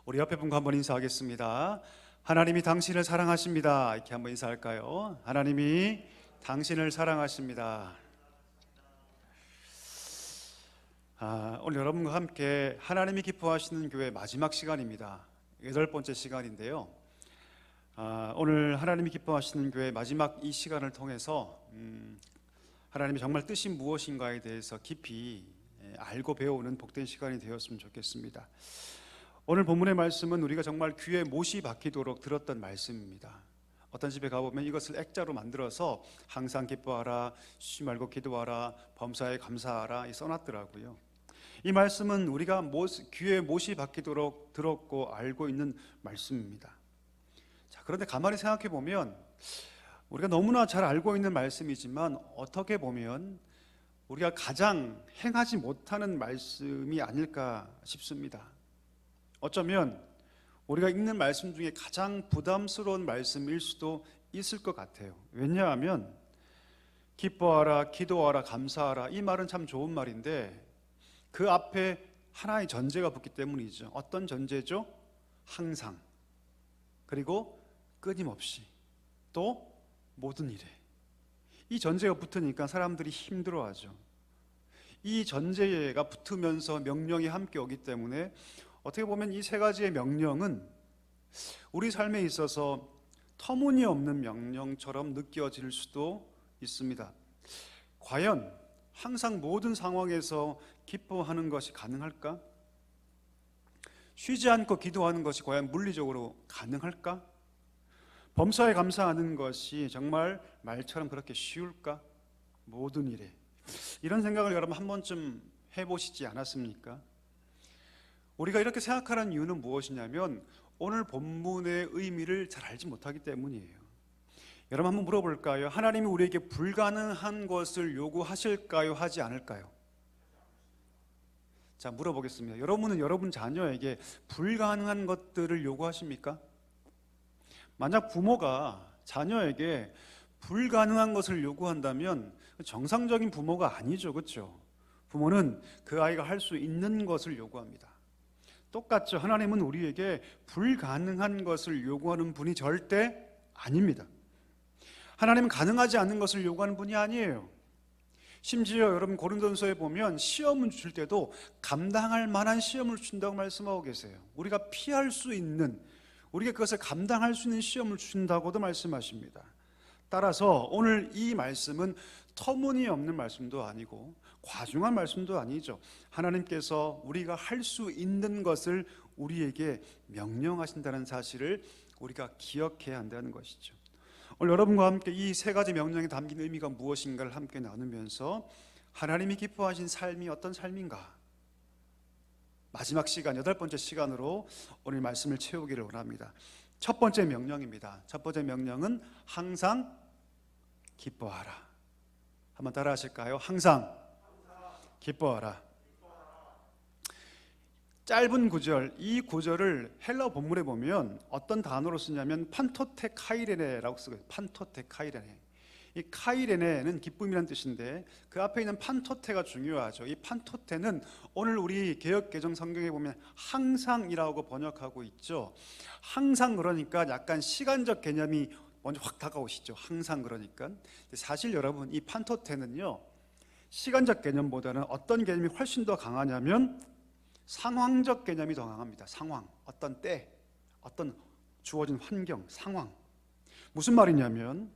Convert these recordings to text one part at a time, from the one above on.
우리 옆에 분과 한번 인사하겠습니다. 하나님이 당신을 사랑하십니다. 이렇게 한번 인사할까요? 하나님이 당신을 사랑하십니다. 오늘 여러분과 함께 하나님이 기뻐하시는 교회 마지막 시간입니다. 8번째 시간인데요. 오늘 하나님이 기뻐하시는 교회 마지막 이 시간을 통해서 하나님의 정말 뜻이 무엇인가에 대해서 깊이 알고 배우는 복된 시간이 되었으면 좋겠습니다. 오늘 본문의 말씀은 우리가 정말 귀에 못이 박히도록 들었던 말씀입니다. 어떤 집에 가보면 이것을 액자로 만들어서 항상 기뻐하라, 쉬지 말고 기도하라, 범사에 감사하라 써놨더라고요. 이 말씀은 우리가 귀에 못이 박히도록 들었고 알고 있는 말씀입니다. 자, 그런데 가만히 생각해 보면 우리가 너무나 잘 알고 있는 말씀이지만 어떻게 보면 우리가 가장 행하지 못하는 말씀이 아닐까 싶습니다. 어쩌면 우리가 읽는 말씀 중에 가장 부담스러운 말씀일 수도 있을 것 같아요. 왜냐하면 기뻐하라, 기도하라, 감사하라 이 말은 참 좋은 말인데 그 앞에 하나의 전제가 붙기 때문이죠. 어떤 전제죠? 항상, 그리고 끊임없이, 또 모든 일에. 이 전제가 붙으니까 사람들이 힘들어하죠. 이 전제가 붙으면서 명령이 함께 오기 때문에 어떻게 보면 이 3가지의 명령은 우리 삶에 있어서 터무니없는 명령처럼 느껴질 수도 있습니다. 과연 항상 모든 상황에서 기뻐하는 것이 가능할까? 쉬지 않고 기도하는 것이 과연 물리적으로 가능할까? 범사에 감사하는 것이 정말 말처럼 그렇게 쉬울까? 모든 일에. 이런 생각을 여러분 한 번쯤 해보시지 않았습니까? 우리가 이렇게 생각하는 이유는 무엇이냐면 오늘 본문의 의미를 잘 알지 못하기 때문이에요. 여러분 한번 물어볼까요? 하나님이 우리에게 불가능한 것을 요구하실까요? 하지 않을까요? 자, 물어보겠습니다. 여러분은 여러분 자녀에게 불가능한 것들을 요구하십니까? 만약 부모가 자녀에게 불가능한 것을 요구한다면 정상적인 부모가 아니죠, 그렇죠? 부모는 그 아이가 할 수 있는 것을 요구합니다. 똑같죠. 하나님은 우리에게 불가능한 것을 요구하는 분이 절대 아닙니다. 하나님은 가능하지 않는 것을 요구하는 분이 아니에요. 심지어 여러분 고린도전서에 보면 시험을 줄 때도 감당할 만한 시험을 준다고 말씀하고 계세요. 우리가 피할 수 있는, 우리가 그것을 감당할 수 있는 시험을 준다고도 말씀하십니다. 따라서 오늘 이 말씀은 터무니없는 말씀도 아니고 과중한 말씀도 아니죠. 하나님께서 우리가 할 수 있는 것을 우리에게 명령하신다는 사실을 우리가 기억해야 한다는 것이죠. 오늘 여러분과 함께 이 3가지 명령에 담긴 의미가 무엇인가를 함께 나누면서 하나님이 기뻐하신 삶이 어떤 삶인가, 마지막 시간 8번째 시간으로 오늘 말씀을 채우기를 원합니다. 첫 번째 명령입니다. 첫 번째 명령은 항상 기뻐하라. 한번 따라 하실까요? 항상 기뻐하라. 짧은 구절, 이 구절을 헬라어 본문에 보면 어떤 단어로 쓰냐면 판토테카이레네라고 쓰거든요. 판토테카이레네. 이 카이레네는 기쁨이라는 뜻인데 그 앞에 있는 판토테가 중요하죠. 이 판토테는 오늘 우리 개역개정 성경에 보면 항상이라고 번역하고 있죠. 항상 그러니까 약간 시간적 개념이 먼저 확 다가오시죠. 항상 그러니까. 사실 여러분 이 판토테는요, 시간적 개념보다는 어떤 개념이 훨씬 더 강하냐면 상황적 개념이 더 강합니다. 상황, 어떤 때, 어떤 주어진 환경, 상황. 무슨 말이냐면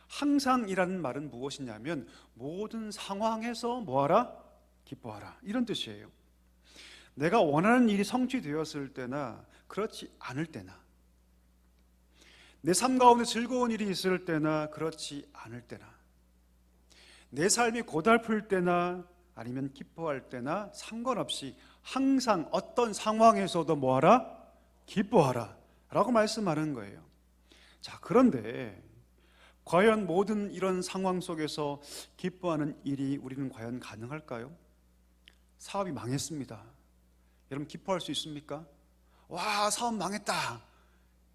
항상이라는 말은 무엇이냐면 모든 상황에서 뭐하라? 기뻐하라, 이런 뜻이에요. 내가 원하는 일이 성취되었을 때나 그렇지 않을 때나, 내 삶 가운데 즐거운 일이 있을 때나 그렇지 않을 때나, 내 삶이 고달플 때나 아니면 기뻐할 때나 상관없이 항상 어떤 상황에서도 뭐하라? 기뻐하라 라고 말씀하는 거예요. 자, 그런데 과연 모든 이런 상황 속에서 기뻐하는 일이 우리는 과연 가능할까요? 사업이 망했습니다. 여러분 기뻐할 수 있습니까? 와, 사업 망했다,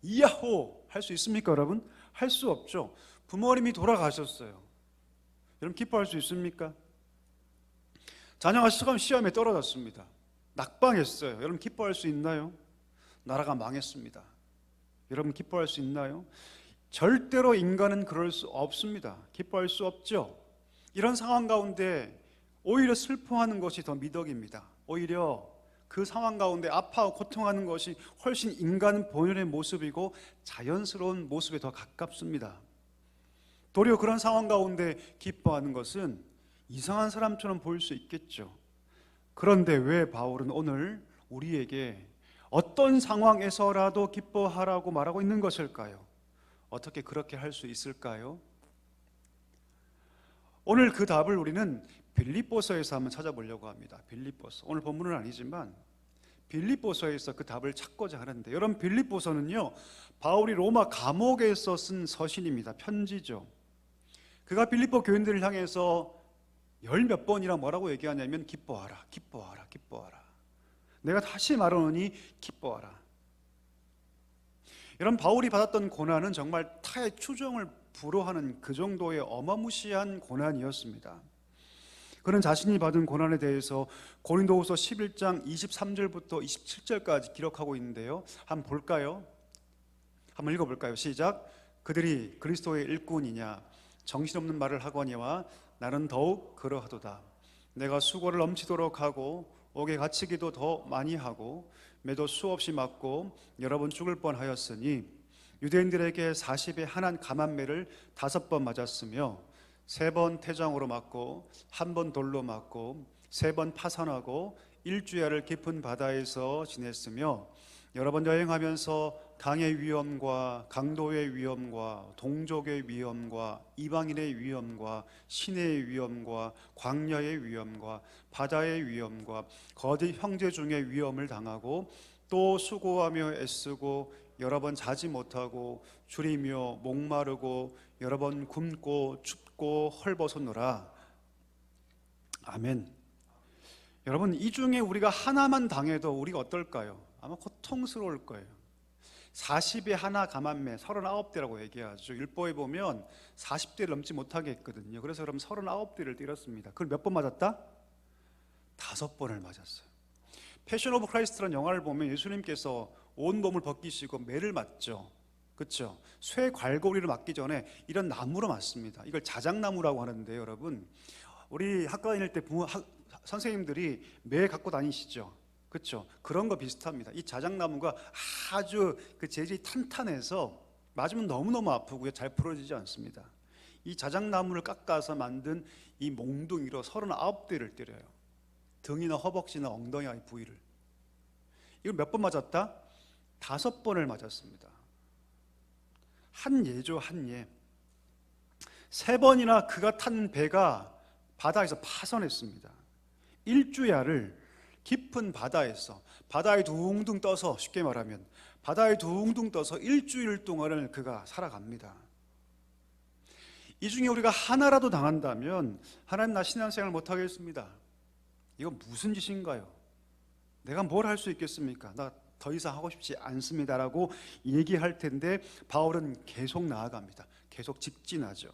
이야호 할 수 있습니까? 여러분 할 수 없죠. 부모님이 돌아가셨어요. 여러분 기뻐할 수 있습니까? 자녀가 시험에 떨어졌습니다. 낙방했어요. 여러분 기뻐할 수 있나요? 나라가 망했습니다. 여러분 기뻐할 수 있나요? 절대로 인간은 그럴 수 없습니다. 기뻐할 수 없죠. 이런 상황 가운데 오히려 슬퍼하는 것이 더 미덕입니다. 오히려 그 상황 가운데 아파하고 고통하는 것이 훨씬 인간 본연의 모습이고 자연스러운 모습에 더 가깝습니다. 도리어 그런 상황 가운데 기뻐하는 것은 이상한 사람처럼 보일 수 있겠죠. 그런데 왜 바울은 오늘 우리에게 어떤 상황에서라도 기뻐하라고 말하고 있는 것일까요? 어떻게 그렇게 할 수 있을까요? 오늘 그 답을 우리는 빌립보서에서 한번 찾아보려고 합니다. 빌립보서. 오늘 본문은 아니지만 빌립보서에서 그 답을 찾고자 하는데, 여러분 빌립보서는요 바울이 로마 감옥에서 쓴 서신입니다. 편지죠. 그가 빌립보 교인들을 향해서 열 몇 번이나 뭐라고 얘기하냐면 기뻐하라, 기뻐하라, 기뻐하라. 내가 다시 말하노니 기뻐하라. 여러분 바울이 받았던 고난은 정말 타의 추정을 불허하는 그 정도의 어마무시한 고난이었습니다. 그는 자신이 받은 고난에 대해서 고린도후서 11장 23절부터 27절까지 기록하고 있는데요, 한번 볼까요? 한번 읽어볼까요? 시작. 그들이 그리스도의 일꾼이냐 정신없는 말을 하거니와 나는 더욱 그러하도다. 내가 수고를 넘치도록 하고 옥에 갇히기도 더 많이 하고 매도 수없이 맞고 여러 번 죽을 뻔하였으니 유대인들에게 40에 한한 감한매를 5번 맞았으며 3번 태장으로 맞고 1번 돌로 맞고 3번 파산하고 일주야를 깊은 바다에서 지냈으며 여러 번 여행하면서 강의 위험과 강도의 위험과 동족의 위험과 이방인의 위험과 시내의 위험과 광야의 위험과 바다의 위험과 거짓 형제 중의 위험을 당하고 또 수고하며 애쓰고 여러 번 자지 못하고 줄이며 목마르고 여러 번 굶고 춥고 헐벗었노라. 아멘. 여러분 이 중에 우리가 하나만 당해도 우리가 어떨까요? 아마 고통스러울 거예요. 40에 하나 감한매 39대라고 얘기하죠. 율법에 보면 40대를 넘지 못하게 했거든요. 그래서 그럼 39대를 때렸습니다. 그걸 몇 번 맞았다? 5번을 맞았어요. 패션 오브 크라이스트라는 영화를 보면 예수님께서 온 몸을 벗기시고 매를 맞죠. 그렇죠? 쇠 괄고리를 맞기 전에 이런 나무로 맞습니다. 이걸 자작나무라고 하는데요, 여러분. 우리 학과 다닐 때 선생님들이 매 갖고 다니시죠. 그렇죠? 그런 거 비슷합니다. 이 자작나무가 아주 그 재질이 탄탄해서 맞으면 너무너무 아프고요, 잘 풀어지지 않습니다. 이 자작나무를 깎아서 만든 이 몽둥이로 39대를 때려요. 등이나 허벅지나 엉덩이 부위를. 이걸 몇 번 맞았다? 5번을 맞았습니다. 한 예죠, 한 예. 3번이나 그가 탄 배가 바다에서 파선했습니다. 일주야를 깊은 바다에서, 바다에 둥둥 떠서, 쉽게 말하면 바다에 둥둥 떠서 일주일 동안을 그가 살아갑니다. 이 중에 우리가 하나라도 당한다면 하나님 나 신앙생활 못하겠습니다. 이건 무슨 짓인가요? 내가 뭘 할 수 있겠습니까? 나 더 이상 하고 싶지 않습니다라고 얘기할 텐데 바울은 계속 나아갑니다. 계속 직진하죠.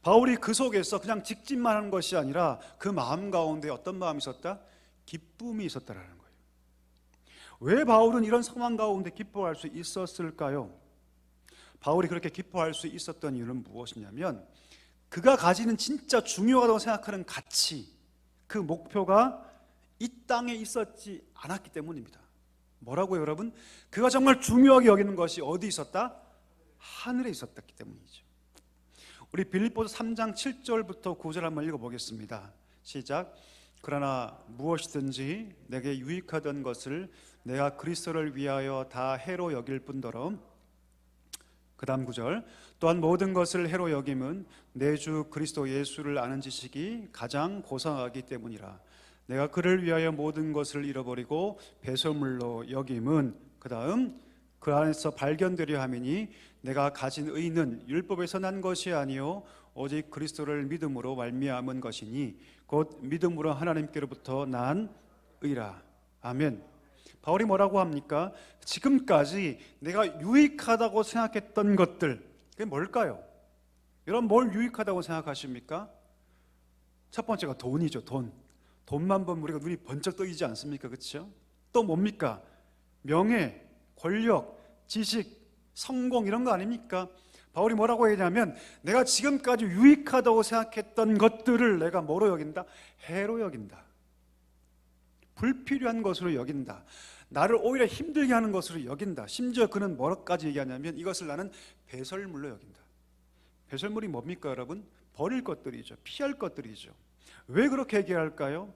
바울이 그 속에서 그냥 직진만 하는 것이 아니라 그 마음 가운데 어떤 마음이 있었다? 기쁨이 있었다라는 거예요. 왜 바울은 이런 상황 가운데 기뻐할 수 있었을까요? 바울이 그렇게 기뻐할 수 있었던 이유는 무엇이냐면 그가 가지는 진짜 중요하다고 생각하는 가치, 그 목표가 이 땅에 있었지 않았기 때문입니다. 뭐라고요, 여러분? 그가 정말 중요하게 여기는 것이 어디 있었다? 하늘에 있었기 때문이죠. 우리 빌립보서 3장 7절부터 9절 한번 읽어보겠습니다. 시작. 그러나 무엇이든지 내게 유익하던 것을 내가 그리스도를 위하여 다 해로 여길 뿐더러, 그 다음 9절, 또한 모든 것을 해로 여김은 내 주 그리스도 예수를 아는 지식이 가장 고상하기 때문이라. 내가 그를 위하여 모든 것을 잃어버리고 배설물로 여김은, 그 다음, 그 안에서 발견되려 함이니 내가 가진 의는 율법에서 난 것이 아니요 오직 그리스도를 믿음으로 말미암은 것이니 곧 믿음으로 하나님께로부터 난 의라. 아멘. 바울이 뭐라고 합니까? 지금까지 내가 유익하다고 생각했던 것들, 그게 뭘까요? 여러분 뭘 유익하다고 생각하십니까? 첫 번째가 돈이죠. 돈만 보면 우리가 눈이 번쩍 뜨이지 않습니까? 그렇죠? 또 뭡니까? 명예, 권력, 지식, 성공 이런 거 아닙니까? 바울이 뭐라고 얘기하냐면 내가 지금까지 유익하다고 생각했던 것들을 내가 뭐로 여긴다? 해로 여긴다. 불필요한 것으로 여긴다. 나를 오히려 힘들게 하는 것으로 여긴다. 심지어 그는 뭐라까지 얘기하냐면 이것을 나는 배설물로 여긴다. 배설물이 뭡니까 여러분? 버릴 것들이죠. 피할 것들이죠. 왜 그렇게 얘기할까요?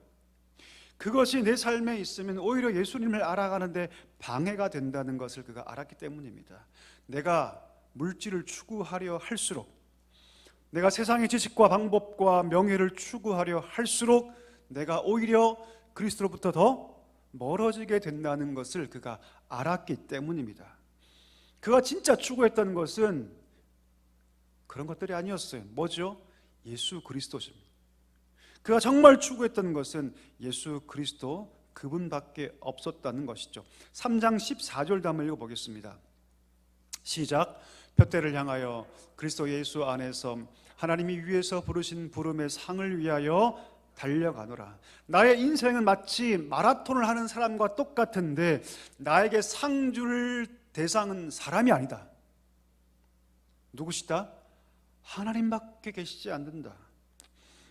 그것이 내 삶에 있으면 오히려 예수님을 알아가는데 방해가 된다는 것을 그가 알았기 때문입니다. 내가 물질을 추구하려 할수록, 내가 세상의 지식과 방법과 명예를 추구하려 할수록 내가 오히려 그리스도로부터 더 멀어지게 된다는 것을 그가 알았기 때문입니다. 그가 진짜 추구했던 것은 그런 것들이 아니었어요. 뭐죠? 예수 그리스도십니다. 그가 정말 추구했던 것은 예수 그리스도 그분밖에 없었다는 것이죠. 3장 14절도 한번 읽어보겠습니다. 시작. 표대를 향하여 그리스도 예수 안에서 하나님이 위에서 부르신 부름의 상을 위하여 달려가노라. 나의 인생은 마치 마라톤을 하는 사람과 똑같은데 나에게 상 줄 대상은 사람이 아니다. 누구시다? 하나님밖에 계시지 않는다.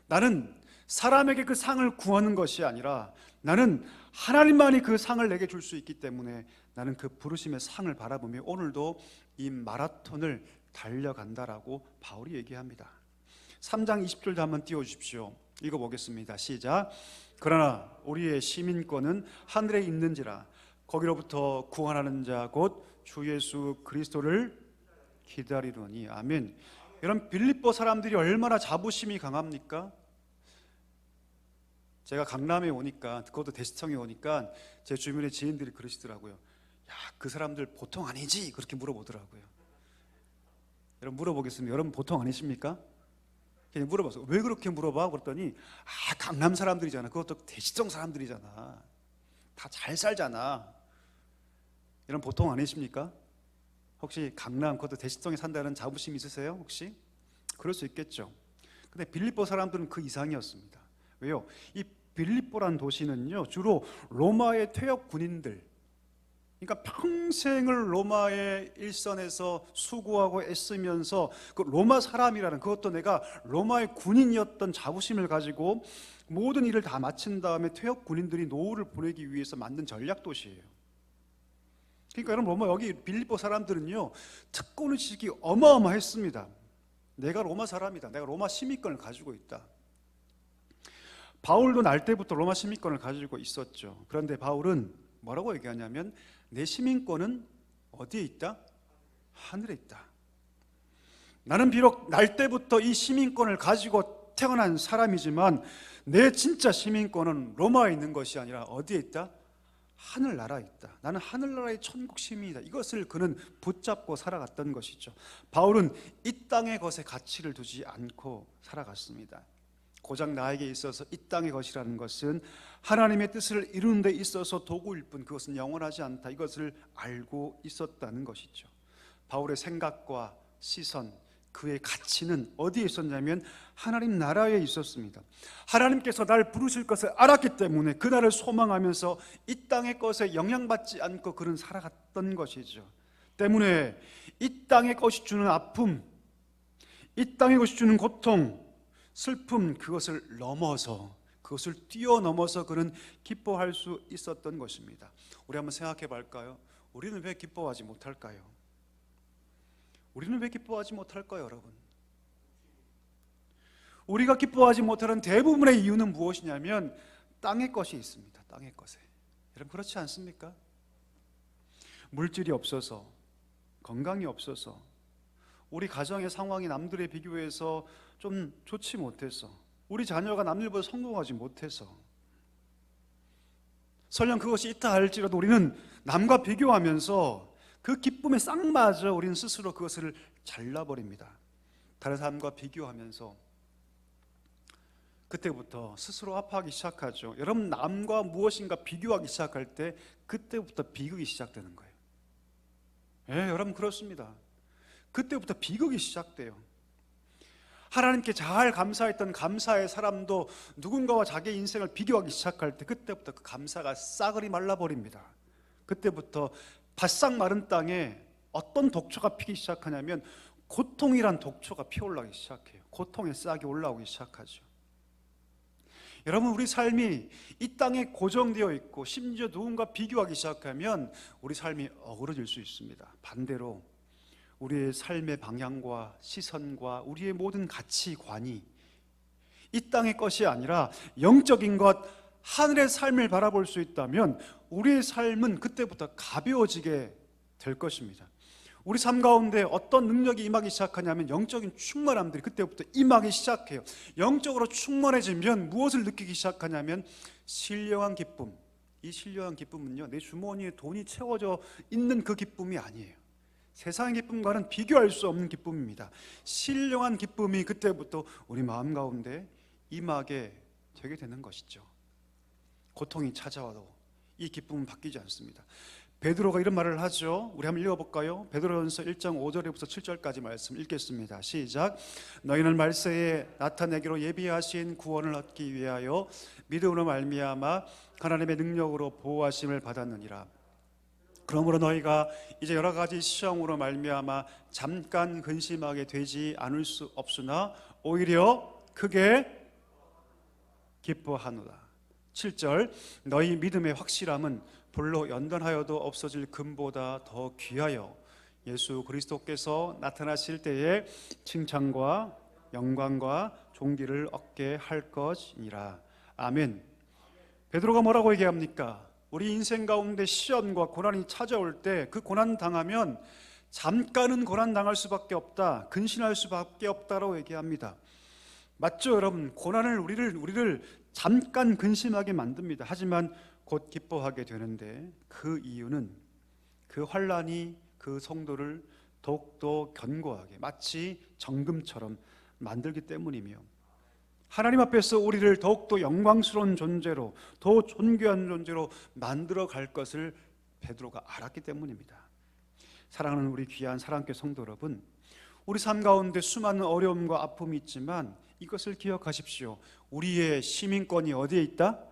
나는 사람에게 그 상을 구하는 것이 아니라 나는 하나님만이 그 상을 내게 줄 수 있기 때문에 나는 그 부르심의 상을 바라보며 오늘도 이 마라톤을 달려간다라고 바울이 얘기합니다. 3장 20절도 한번 띄워주십시오. 읽어보겠습니다. 시작. 그러나 우리의 시민권은 하늘에 있는지라 거기로부터 구원하는 자 곧 주 예수 그리스도를 기다리노니. 아멘. 여러분, 빌립보 사람들이 얼마나 자부심이 강합니까? 제가 강남에 오니까, 그것도 대시청에 오니까 제 주변의 지인들이 그러시더라고요. 야, 그 사람들 보통 아니지? 그렇게 물어보더라고요. 여러분, 물어보겠습니다. 여러분 보통 아니십니까? 그냥 물어봤어요. 왜 그렇게 물어봐? 그랬더니 강남 사람들이잖아. 그것도 대시청 사람들이잖아. 다 잘 살잖아. 여러분 보통 아니십니까? 혹시 강남, 그것도 대시청에 산다는 자부심 있으세요? 혹시? 그럴 수 있겠죠. 근데 빌립보 사람들은 그 이상이었습니다. 왜요? 이 빌립보란 도시는요 주로 로마의 퇴역 군인들, 그러니까 평생을 로마의 일선에서 수고하고 애쓰면서 그 로마 사람이라는, 그것도 내가 로마의 군인이었던 자부심을 가지고 모든 일을 다 마친 다음에 퇴역 군인들이 노후를 보내기 위해서 만든 전략 도시예요. 그러니까 여러분, 로마 여기 빌립보 사람들은요 특권 의식이 어마어마했습니다. 내가 로마 사람이다. 내가 로마 시민권을 가지고 있다. 바울도 날 때부터 로마 시민권을 가지고 있었죠. 그런데 바울은 뭐라고 얘기하냐면 내 시민권은 어디에 있다? 하늘에 있다. 나는 비록 날 때부터 이 시민권을 가지고 태어난 사람이지만 내 진짜 시민권은 로마에 있는 것이 아니라 어디에 있다? 하늘나라에 있다. 나는 하늘나라의 천국 시민이다. 이것을 그는 붙잡고 살아갔던 것이죠. 바울은 이 땅의 것에 가치를 두지 않고 살아갔습니다. 고작 나에게 있어서 이 땅의 것이라는 것은 하나님의 뜻을 이루는 데 있어서 도구일 뿐 그것은 영원하지 않다. 이것을 알고 있었다는 것이죠. 바울의 생각과 시선, 그의 가치는 어디에 있었냐면 하나님 나라에 있었습니다. 하나님께서 날 부르실 것을 알았기 때문에 그날을 소망하면서 이 땅의 것에 영향받지 않고 그는 살아갔던 것이죠. 때문에 이 땅의 것이 주는 아픔, 이 땅의 것이 주는 고통, 슬픔, 그것을 넘어서, 그것을 뛰어넘어서 그는 기뻐할 수 있었던 것입니다. 우리 한번 생각해 볼까요? 우리는 왜 기뻐하지 못할까요? 우리는 왜 기뻐하지 못할까요, 여러분? 우리가 기뻐하지 못하는 대부분의 이유는 무엇이냐면 땅의 것이 있습니다. 땅의 것에. 여러분 그렇지 않습니까? 물질이 없어서, 건강이 없어서, 우리 가정의 상황이 남들에 비교해서 좀 좋지 못해서, 우리 자녀가 남들보다 성공하지 못해서, 설령 그것이 있다 할지라도 우리는 남과 비교하면서 그 기쁨에 쌍맞아 우리는 스스로 그것을 잘라버립니다. 다른 사람과 비교하면서 그때부터 스스로 아파하기 시작하죠. 여러분, 남과 무엇인가 비교하기 시작할 때 그때부터 비극이 시작되는 거예요. 예, 여러분 그렇습니다. 그때부터 비극이 시작돼요. 하나님께 잘 감사했던 감사의 사람도 누군가와 자기 인생을 비교하기 시작할 때 그때부터 그 감사가 싸그리 말라버립니다. 그때부터 바싹 마른 땅에 어떤 독초가 피기 시작하냐면 고통이란 독초가 피어올라기 시작해요. 고통의 싹이 올라오기 시작하죠. 여러분, 우리 삶이 이 땅에 고정되어 있고 심지어 누군가 비교하기 시작하면 우리 삶이 어그러질 수 있습니다. 반대로 우리의 삶의 방향과 시선과 우리의 모든 가치관이 이 땅의 것이 아니라 영적인 것, 하늘의 삶을 바라볼 수 있다면 우리의 삶은 그때부터 가벼워지게 될 것입니다. 우리 삶 가운데 어떤 능력이 임하기 시작하냐면 영적인 충만함들이 그때부터 임하기 시작해요. 영적으로 충만해지면 무엇을 느끼기 시작하냐면 신령한 기쁨. 이 신령한 기쁨은요, 내 주머니에 돈이 채워져 있는 그 기쁨이 아니에요. 세상의 기쁨과는 비교할 수 없는 기쁨입니다. 신령한 기쁨이 그때부터 우리 마음 가운데 임하게 되게 되는 것이죠. 고통이 찾아와도 이 기쁨은 바뀌지 않습니다. 베드로가 이런 말을 하죠. 우리 한번 읽어볼까요? 베드로전서 1장 5절부터 7절까지 말씀 읽겠습니다. 시작. 너희는 말세에 나타내기로 예비하신 구원을 얻기 위하여 믿음으로 말미암아 하나님의 능력으로 보호하심을 받았느니라. 그러므로 너희가 이제 여러 가지 시험으로 말미암아 잠깐 근심하게 되지 않을 수 없으나 오히려 크게 기뻐하노라. 7절. 너희 믿음의 확실함은 불로 연단하여도 없어질 금보다 더 귀하여 예수 그리스도께서 나타나실 때에 칭찬과 영광과 존귀를 얻게 할 것이니라. 아멘. 베드로가 뭐라고 얘기합니까? 우리 인생 가운데 시험과 고난이 찾아올 때 그 고난 당하면 잠깐은 고난 당할 수밖에 없다, 근신할 수밖에 없다라고 얘기합니다. 맞죠, 여러분? 고난을 우리를 잠깐 근심하게 만듭니다. 하지만 곧 기뻐하게 되는데 그 이유는 그 환난이 그 성도를 더욱더 견고하게 마치 정금처럼 만들기 때문이며 하나님 앞에서 우리를 더욱더 영광스러운 존재로, 더 존귀한 존재로 만들어 갈 것을 베드로가 알았기 때문입니다. 사랑하는 우리 귀한 사랑교회 성도 여러분, 우리 삶 가운데 수많은 어려움과 아픔이 있지만 이것을 기억하십시오. 우리의 시민권이 어디에 있다?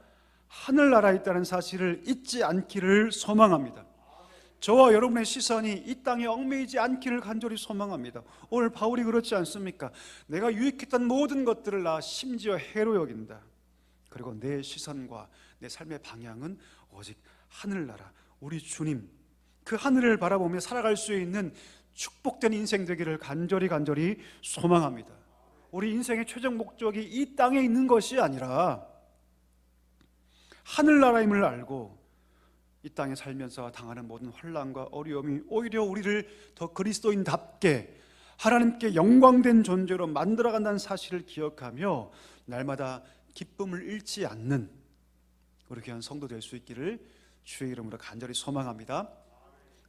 하늘나라에 있다는 사실을 잊지 않기를 소망합니다. 저와 여러분의 시선이 이 땅에 얽매이지 않기를 간절히 소망합니다. 오늘 바울이 그렇지 않습니까? 내가 유익했던 모든 것들을 나 심지어 해로 여긴다. 그리고 내 시선과 내 삶의 방향은 오직 하늘나라, 우리 주님, 그 하늘을 바라보며 살아갈 수 있는 축복된 인생 되기를 간절히 소망합니다. 우리 인생의 최종 목적이 이 땅에 있는 것이 아니라 하늘나라임을 알고 이 땅에 살면서 당하는 모든 환난과 어려움이 오히려 우리를 더 그리스도인답게 하나님께 영광된 존재로 만들어간다는 사실을 기억하며 날마다 기쁨을 잃지 않는 우리 귀한 성도 될 수 있기를 주의 이름으로 간절히 소망합니다.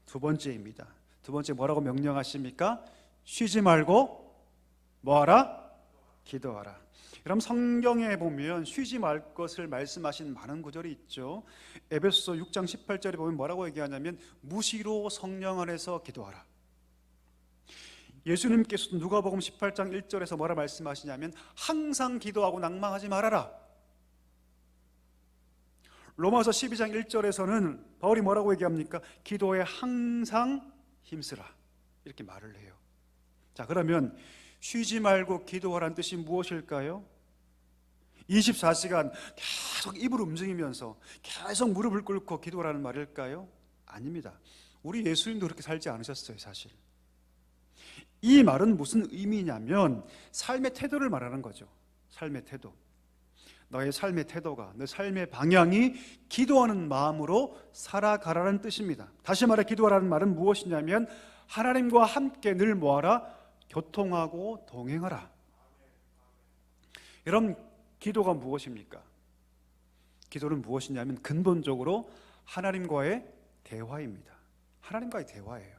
두 번째입니다. 두 번째 뭐라고 명령하십니까? 쉬지 말고 뭐하라? 기도하라. 여러분, 성경에 보면 쉬지 말 것을 말씀하신 많은 구절이 있죠. 에베소서 6장 18절에 보면 뭐라고 얘기하냐면 무시로 성령 안에서 기도하라. 예수님께서도 누가복음 18장 1절에서 뭐라 말씀하시냐면 항상 기도하고 낭망하지 말아라. 로마서 12장 1절에서는 바울이 뭐라고 얘기합니까? 기도에 항상 힘쓰라, 이렇게 말을 해요. 자, 그러면 쉬지 말고 기도하라는 뜻이 무엇일까요? 24시간 계속 입을 움직이면서 계속 무릎을 꿇고 기도하라는 말일까요? 아닙니다. 우리 예수님도 그렇게 살지 않으셨어요, 사실. 이 말은 무슨 의미냐면 삶의 태도를 말하는 거죠. 삶의 태도. 너의 삶의 태도가, 너 삶의 방향이 기도하는 마음으로 살아가라는 뜻입니다. 다시 말해 기도하라는 말은 무엇이냐면 하나님과 함께 늘 뭐하라? 교통하고 동행하라. 여러분, 기도가 무엇입니까? 기도는 무엇이냐면 근본적으로 하나님과의 대화입니다. 하나님과의 대화예요.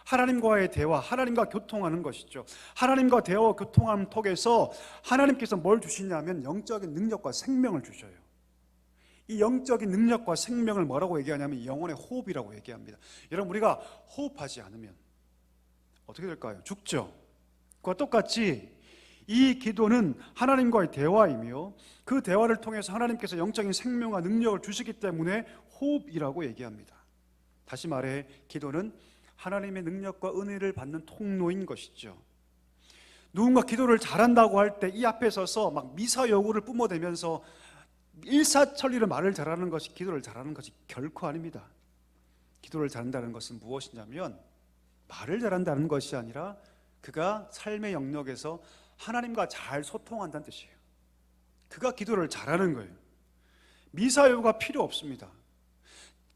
하나님과의 대화, 하나님과 교통하는 것이죠. 하나님과 대화와 교통함을 통해서 하나님께서 뭘 주시냐면 영적인 능력과 생명을 주셔요. 이 영적인 능력과 생명을 뭐라고 얘기하냐면 영혼의 호흡이라고 얘기합니다. 여러분, 우리가 호흡하지 않으면 어떻게 될까요? 죽죠. 그와 똑같이 이 기도는 하나님과의 대화이며 그 대화를 통해서 하나님께서 영적인 생명과 능력을 주시기 때문에 호흡이라고 얘기합니다. 다시 말해 기도는 하나님의 능력과 은혜를 받는 통로인 것이죠. 누군가 기도를 잘한다고 할 때 이 앞에 서서 막 미사여구를 뿜어대면서 일사천리로 말을 잘하는 것이 기도를 잘하는 것이 결코 아닙니다. 기도를 잘한다는 것은 무엇이냐면 말을 잘한다는 것이 아니라 그가 삶의 영역에서 하나님과 잘 소통한다는 뜻이에요. 그가 기도를 잘하는 거예요. 미사여구가 필요 없습니다.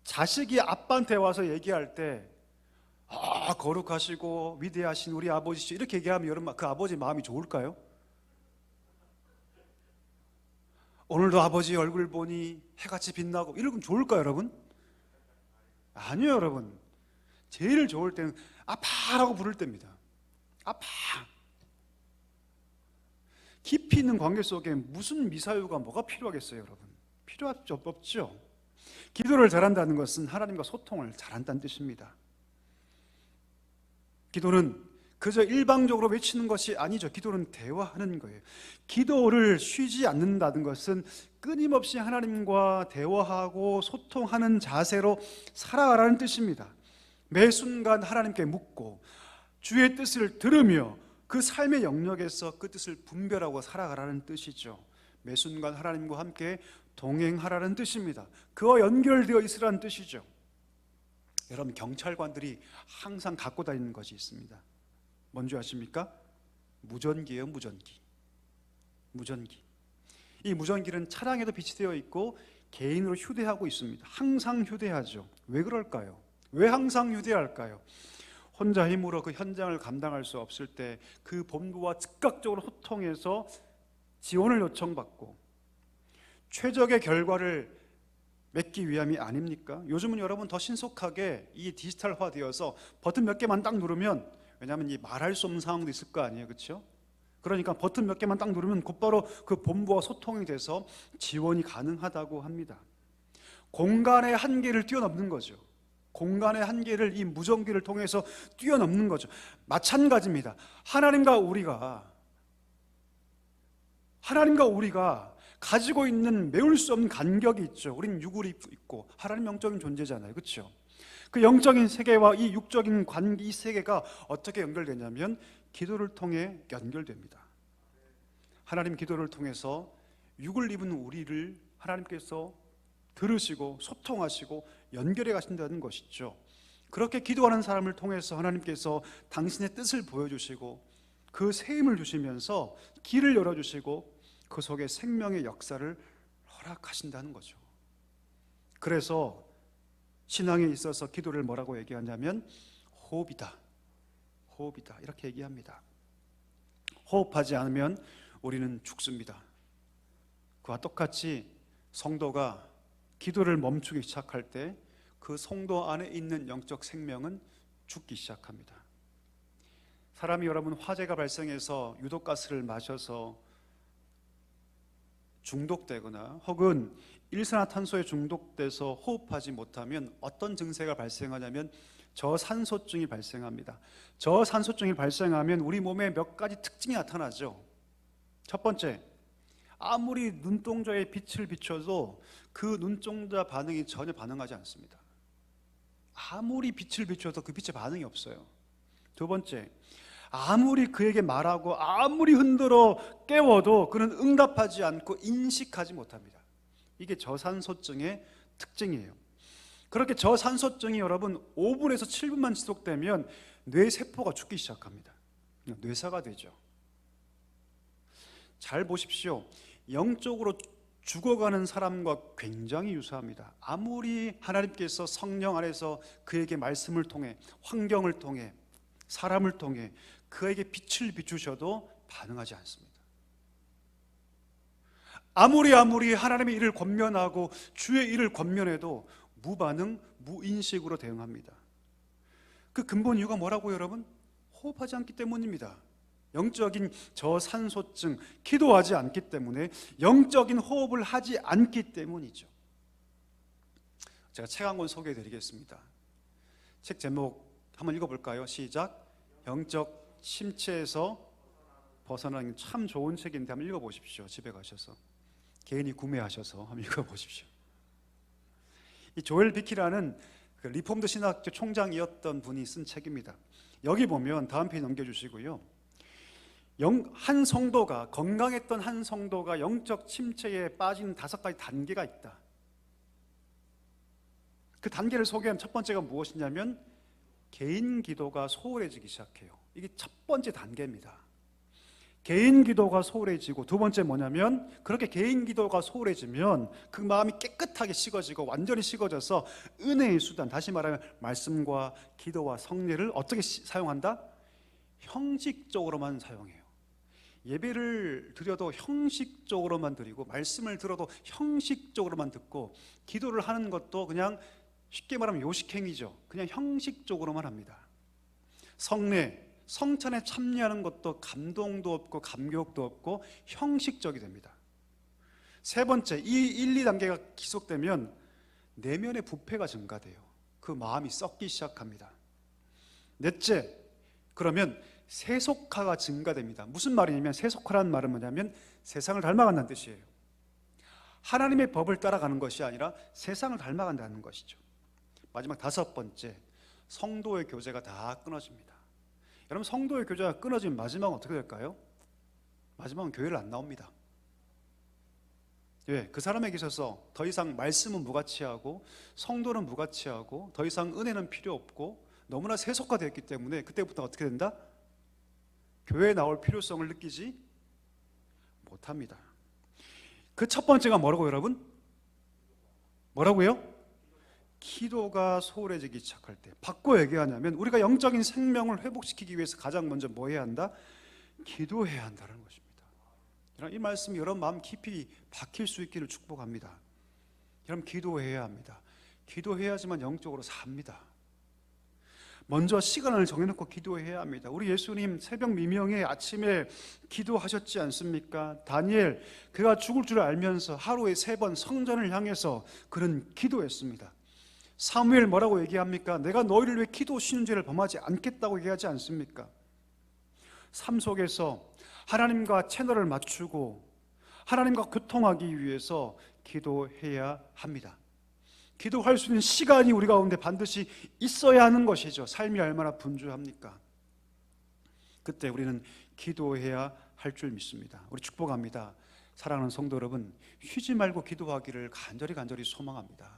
자식이 아빠한테 와서 얘기할 때 거룩하시고 위대하신 우리 아버지시 이렇게 얘기하면 여러분 그 아버지 마음이 좋을까요? 오늘도 아버지 얼굴 보니 해같이 빛나고 이러면 좋을까요 여러분? 아니요 여러분. 제일 좋을 때는 아파라고 부를 때입니다. 아파. 깊이 있는 관계 속에 무슨 미사유가 뭐가 필요하겠어요 여러분? 필요할 수 없죠. 기도를 잘한다는 것은 하나님과 소통을 잘한다는 뜻입니다. 기도는 그저 일방적으로 외치는 것이 아니죠. 기도는 대화하는 거예요. 기도를 쉬지 않는다는 것은 끊임없이 하나님과 대화하고 소통하는 자세로 살아가라는 뜻입니다. 매 순간 하나님께 묻고 주의 뜻을 들으며 그 삶의 영역에서 그 뜻을 분별하고 살아가라는 뜻이죠. 매 순간 하나님과 함께 동행하라는 뜻입니다. 그와 연결되어 있으라는 뜻이죠. 여러분 경찰관들이 항상 갖고 다니는 것이 있습니다. 뭔지 아십니까? 무전기예요. 무전기. 이 무전기는 차량에도 비치되어 있고 개인으로 휴대하고 있습니다. 항상 휴대하죠. 왜 그럴까요? 왜 항상 휴대할까요? 혼자 힘으로 그 현장을 감당할 수 없을 때 그 본부와 즉각적으로 소통해서 지원을 요청받고 최적의 결과를 맺기 위함이 아닙니까? 요즘은 여러분 더 신속하게 이 디지털화되어서 버튼 몇 개만 딱 누르면, 왜냐하면 이 말할 수 없는 상황도 있을 거 아니에요, 그렇죠? 그러니까 버튼 몇 개만 딱 누르면 곧바로 그 본부와 소통이 돼서 지원이 가능하다고 합니다. 공간의 한계를 뛰어넘는 거죠. 공간의 한계를 이 무전기를 통해서 뛰어넘는 거죠. 마찬가지입니다. 하나님과 우리가 가지고 있는 메울 수 없는 간격이 있죠. 우린 육을 있고 하나님 영적인 존재잖아요, 그렇죠? 그 영적인 세계와 이 육적인 관계, 이 세계가 어떻게 연결되냐면 기도를 통해 연결됩니다. 하나님 기도를 통해서 육을 입은 우리를 하나님께서 들으시고 소통하시고 연결해 가신다는 것이죠. 그렇게 기도하는 사람을 통해서 하나님께서 당신의 뜻을 보여주시고 그 세임을 주시면서 길을 열어주시고 그 속에 생명의 역사를 허락하신다는 거죠. 그래서 신앙에 있어서 기도를 뭐라고 얘기하냐면 호흡이다 이렇게 얘기합니다. 호흡하지 않으면 우리는 죽습니다. 그와 똑같이 성도가 기도를 멈추기 시작할 때 그 성도 안에 있는 영적 생명은 죽기 시작합니다. 사람이 여러분 화재가 발생해서 유독가스를 마셔서 중독되거나 혹은 일산화탄소에 중독돼서 호흡하지 못하면 어떤 증세가 발생하냐면 저산소증이 발생합니다. 저산소증이 발생하면 우리 몸에 몇 가지 특징이 나타나죠. 첫 번째, 아무리 눈동자에 빛을 비춰도 그 눈동자 반응이 전혀 반응하지 않습니다. 아무리 빛을 비춰도 그 빛에 반응이 없어요. 두 번째, 아무리 그에게 말하고 아무리 흔들어 깨워도 그는 응답하지 않고 인식하지 못합니다. 이게 저산소증의 특징이에요. 그렇게 저산소증이 여러분 5분에서 7분만 지속되면 뇌세포가 죽기 시작합니다. 뇌사가 되죠. 잘 보십시오. 영적으로 죽어가는 사람과 굉장히 유사합니다. 아무리 하나님께서 성령 안에서 그에게 말씀을 통해, 환경을 통해, 사람을 통해 그에게 빛을 비추셔도 반응하지 않습니다. 아무리 하나님의 일을 권면하고 주의 일을 권면해도 무반응, 무인식으로 대응합니다. 그 근본 이유가 뭐라고요, 여러분? 호흡하지 않기 때문입니다. 영적인 저산소증, 기도하지 않기 때문에, 영적인 호흡을 하지 않기 때문이죠. 제가 책 한 권 소개해 드리겠습니다. 책 제목 한번 읽어볼까요? 시작. 영적 침체에서 벗어나는, 참 좋은 책인데 한번 읽어보십시오. 집에 가셔서 개인이 구매하셔서 한번 읽어보십시오. 이 조엘 비키라는 그 리폼드 신학교 총장이었던 분이 쓴 책입니다. 여기 보면 다음 페이지 넘겨주시고요. 한 성도가, 건강했던 한 성도가 영적 침체에 빠진 5가지 단계가 있다. 그 단계를 소개한 첫 번째가 무엇이냐면 개인 기도가 소홀해지기 시작해요. 이게 첫 번째 단계입니다. 개인 기도가 소홀해지고, 두 번째 뭐냐면 그렇게 개인 기도가 소홀해지면 그 마음이 깨끗하게 식어지고 완전히 식어져서 은혜의 수단, 다시 말하면 말씀과 기도와 성례를 어떻게 사용한다? 형식적으로만 사용해요. 예배를 드려도 형식적으로만 드리고, 말씀을 들어도 형식적으로만 듣고, 기도를 하는 것도 그냥 쉽게 말하면 요식행위죠. 그냥 형식적으로만 합니다. 성례, 성찬에 참여하는 것도 감동도 없고 감격도 없고 형식적이 됩니다. 세 번째, 이 1, 2단계가 지속되면 내면의 부패가 증가돼요. 그 마음이 썩기 시작합니다. 넷째, 그러면 세속화가 증가됩니다. 무슨 말이냐면, 세속화라는 말은 뭐냐면 세상을 닮아간다는 뜻이에요. 하나님의 법을 따라가는 것이 아니라 세상을 닮아간다는 것이죠. 마지막 5번째, 성도의 교제가 다 끊어집니다. 여러분, 성도의 교제가 끊어지면 마지막은 어떻게 될까요? 마지막은 교회를 안 나옵니다. 예, 그 사람에게 있어서 더 이상 말씀은 무가치하고 성도는 무가치하고 더 이상 은혜는 필요 없고 너무나 세속화되었기 때문에 그때부터 어떻게 된다? 교회에 나올 필요성을 느끼지 못합니다. 그 첫 번째가 뭐라고, 여러분? 뭐라고요? 기도가 소홀해지기 시작할 때. 바꿔 얘기하냐면 우리가 영적인 생명을 회복시키기 위해서 가장 먼저 뭐 해야 한다? 기도해야 한다는 것입니다. 이 말씀이 여러분 마음 깊이 박힐 수 있기를 축복합니다. 여러분, 기도해야 합니다. 기도해야지만 영적으로 삽니다. 먼저 시간을 정해놓고 기도해야 합니다. 우리 예수님 새벽 미명에 아침에 기도하셨지 않습니까? 다니엘, 그가 죽을 줄 알면서 하루에 3번 성전을 향해서 그는 기도했습니다. 사무엘 뭐라고 얘기합니까? 내가 너희를 위해 기도 쉬는 죄를 범하지 않겠다고 얘기하지 않습니까? 삶 속에서 하나님과 채널을 맞추고 하나님과 교통하기 위해서 기도해야 합니다. 기도할 수 있는 시간이 우리 가운데 반드시 있어야 하는 것이죠. 삶이 얼마나 분주합니까? 그때 우리는 기도해야 할 줄 믿습니다. 우리 축복합니다. 사랑하는 성도 여러분, 쉬지 말고 기도하기를 간절히 소망합니다.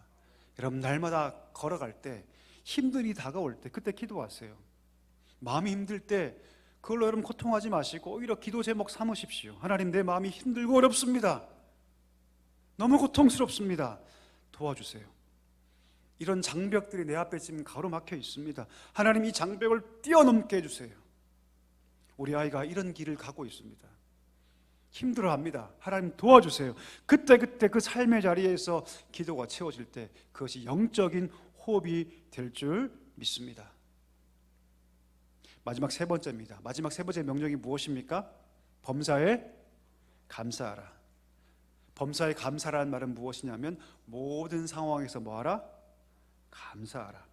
여러분, 날마다 걸어갈 때, 힘든 일이 다가올 때 그때 기도하세요. 마음이 힘들 때 그걸로 여러분 고통하지 마시고 오히려 기도 제목 삼으십시오. 하나님, 내 마음이 힘들고 어렵습니다. 너무 고통스럽습니다. 도와주세요. 이런 장벽들이 내 앞에 지금 가로막혀 있습니다. 하나님, 이 장벽을 뛰어넘게 해주세요. 우리 아이가 이런 길을 가고 있습니다. 힘들어합니다. 하나님 도와주세요. 그때 그 삶의 자리에서 기도가 채워질 때 그것이 영적인 호흡이 될 줄 믿습니다. 마지막 3번째입니다. 마지막 3번째 명령이 무엇입니까? 범사에 감사하라. 범사에 감사라는 말은 무엇이냐면 모든 상황에서 뭐하라? 감사하라.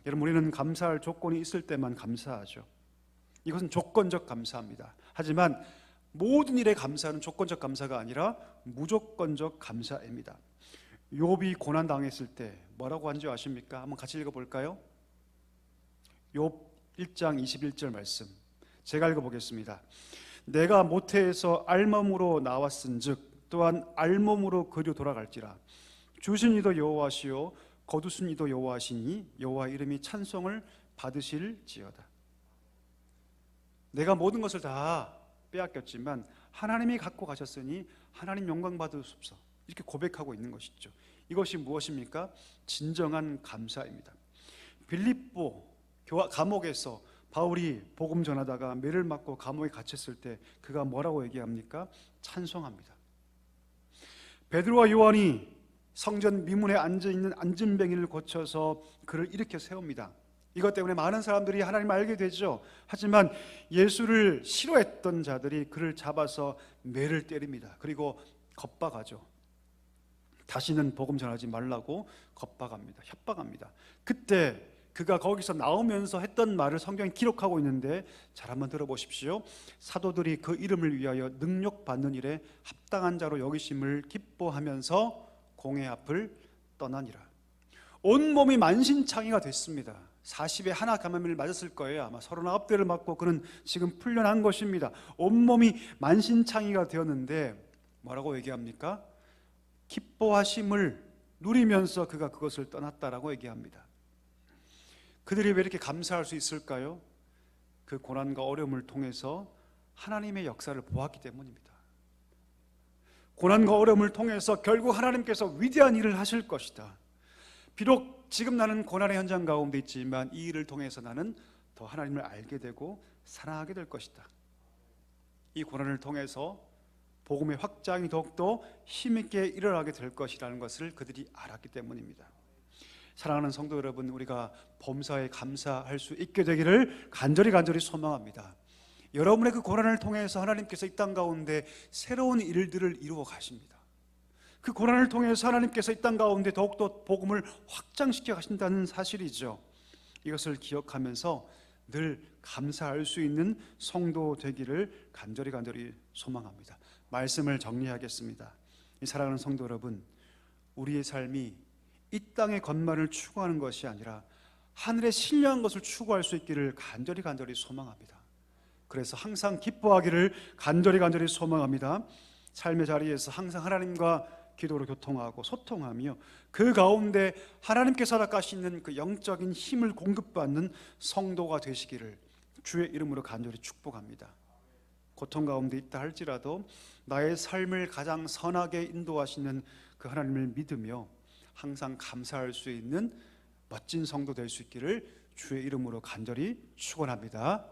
여러분, 우리는 감사할 조건이 있을 때만 감사하죠. 이것은 조건적 감사입니다. 하지만 모든 일에 감사는 조건적 감사가 아니라 무조건적 감사입니다. 욥이 고난 당했을 때 뭐라고 한지 아십니까? 한번 같이 읽어볼까요? 욥 1장 21절 말씀, 제가 읽어보겠습니다. 내가 모태에서 알몸으로 나왔은즉 또한 알몸으로 그리로 돌아갈지라. 주신 이도 여호와시요 거두신 이도 여호와시니 여호와 이름이 찬송을 받으실지어다. 내가 모든 것을 다 빼앗겼지만 하나님이 갖고 가셨으니 하나님 영광 받으소서, 이렇게 고백하고 있는 것이죠. 이것이 무엇입니까? 진정한 감사입니다. 빌립보 감옥에서 바울이 복음 전하다가 매를 맞고 감옥에 갇혔을 때 그가 뭐라고 얘기합니까? 찬송합니다. 베드로와 요한이 성전 미문에 앉아있는 앉은뱅이를 고쳐서 그를 일으켜 세웁니다. 이것 때문에 많은 사람들이 하나님을 알게 되죠. 하지만 예수를 싫어했던 자들이 그를 잡아서 매를 때립니다. 그리고 겁박하죠. 다시는 복음 전하지 말라고 겁박합니다. 협박합니다. 그때 그가 거기서 나오면서 했던 말을 성경에 기록하고 있는데 잘 한번 들어보십시오. 사도들이 그 이름을 위하여 능력받는 일에 합당한 자로 여기심을 기뻐하면서 공회 앞을 떠나니라. 온몸이 만신창이가 됐습니다. 40에 하나 감염을 맞았을 거예요. 아마 39대를 맞고 그는 지금 풀려난 것입니다. 온몸이 만신창이가 되었는데 뭐라고 얘기합니까? 기뻐하심을 누리면서 그가 그것을 떠났다라고 얘기합니다. 그들이 왜 이렇게 감사할 수 있을까요? 그 고난과 어려움을 통해서 하나님의 역사를 보았기 때문입니다. 고난과 어려움을 통해서 결국 하나님께서 위대한 일을 하실 것이다. 비록 지금 나는 고난의 현장 가운데 있지만 이 일을 통해서 나는 더 하나님을 알게 되고 사랑하게 될 것이다. 이 고난을 통해서 복음의 확장이 더욱더 힘있게 일어나게 될 것이라는 것을 그들이 알았기 때문입니다. 사랑하는 성도 여러분, 우리가 범사에 감사할 수 있게 되기를 간절히 소망합니다. 여러분의 그 고난을 통해서 하나님께서 이 땅 가운데 새로운 일들을 이루어 가십니다. 그 고난을 통해서 하나님께서 이 땅 가운데 더욱더 복음을 확장시켜 가신다는 사실이죠. 이것을 기억하면서 늘 감사할 수 있는 성도 되기를 간절히 소망합니다. 말씀을 정리하겠습니다. 이 사랑하는 성도 여러분, 우리의 삶이 이 땅의 것만을 추구하는 것이 아니라 하늘의 신령한 것을 추구할 수 있기를 간절히 소망합니다. 그래서 항상 기뻐하기를 간절히 소망합니다. 삶의 자리에서 항상 하나님과 기도로 교통하고 소통하며 그 가운데 하나님께서 허락하시는 그 영적인 힘을 공급받는 성도가 되시기를 주의 이름으로 간절히 축복합니다. 고통 가운데 있다 할지라도 나의 삶을 가장 선하게 인도하시는 그 하나님을 믿으며 항상 감사할 수 있는 멋진 성도 될 수 있기를 주의 이름으로 간절히 축원합니다.